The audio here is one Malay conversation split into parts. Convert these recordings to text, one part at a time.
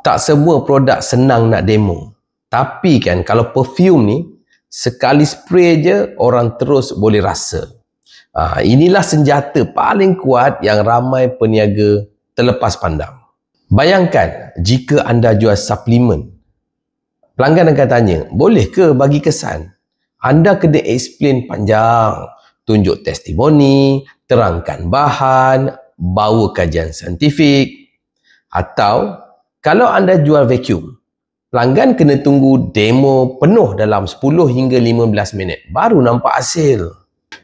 Tak semua produk senang nak demo. Tapi kan kalau perfume ni, sekali spray je orang terus boleh rasa. Inilah senjata paling kuat yang ramai peniaga terlepas pandang. Bayangkan jika anda jual suplemen. Pelanggan akan tanya, boleh ke bagi kesan? Anda kena explain panjang, tunjuk testimoni, terangkan bahan, bawa kajian saintifik. Atau kalau anda jual vacuum, pelanggan kena tunggu demo penuh dalam 10 hingga 15 minit baru nampak hasil.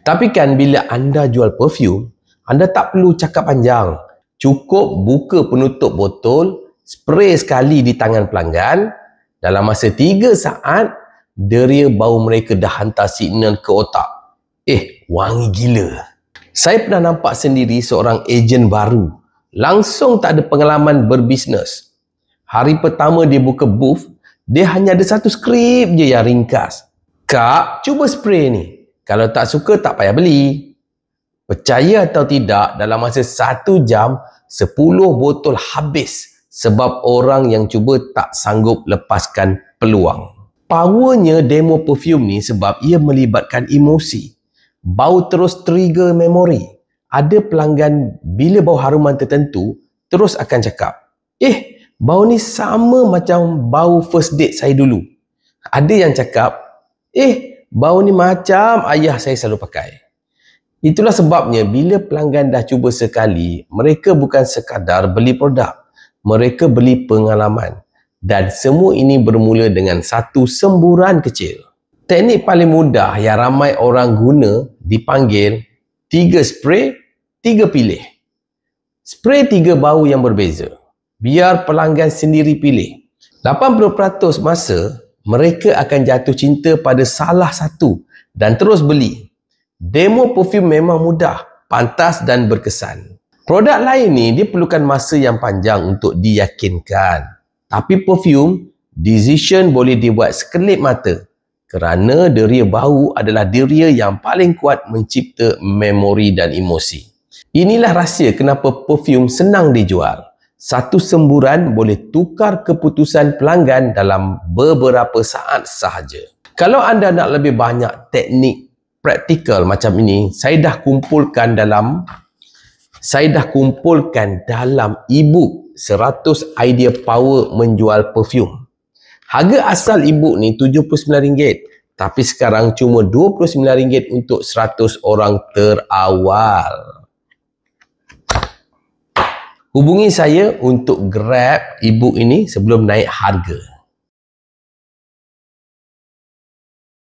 Tapi kan bila anda jual perfume, anda tak perlu cakap panjang. Cukup buka penutup botol, spray sekali di tangan pelanggan. Dalam masa 3 saat, deria bau mereka dah hantar signal ke otak. Wangi gila. Saya pernah nampak sendiri seorang ejen baru. Langsung tak ada pengalaman berbisnes. Hari pertama dia buka booth, dia hanya ada satu skrip je yang ringkas. Kak, cuba spray ni. Kalau tak suka, tak payah beli. Percaya atau tidak, dalam masa 1 jam, 10 botol habis sebab orang yang cuba tak sanggup lepaskan peluang. Powernya demo perfume ni sebab ia melibatkan emosi. Bau terus trigger memori. Ada pelanggan bila bau haruman tertentu, terus akan cakap, bau ni sama macam bau first date saya dulu. Ada yang cakap, bau ni macam ayah saya selalu pakai. Itulah sebabnya bila pelanggan dah cuba sekali, mereka bukan sekadar beli produk. Mereka beli pengalaman. Dan semua ini bermula dengan satu semburan kecil. Teknik paling mudah yang ramai orang guna dipanggil 3 spray, 3 pilih. Spray 3 bau yang berbeza. Biar pelanggan sendiri pilih. 80% masa, mereka akan jatuh cinta pada salah satu dan terus beli. Demo perfume memang mudah, pantas dan berkesan. Produk lain ni dia perlukan masa yang panjang untuk diyakinkan. Tapi perfume, decision boleh dibuat sekelip mata. Kerana deria bau adalah deria yang paling kuat mencipta memori dan emosi. Inilah rahsia kenapa perfume senang dijual. Satu semburan boleh tukar keputusan pelanggan dalam beberapa saat sahaja. Kalau anda nak lebih banyak teknik praktikal macam ini, saya dah kumpulkan dalam e-book 100 idea power menjual perfume. Harga asal e-book ni RM79, tapi sekarang cuma RM29 untuk 100 orang terawal. Hubungi saya untuk grab e-book ini sebelum naik harga.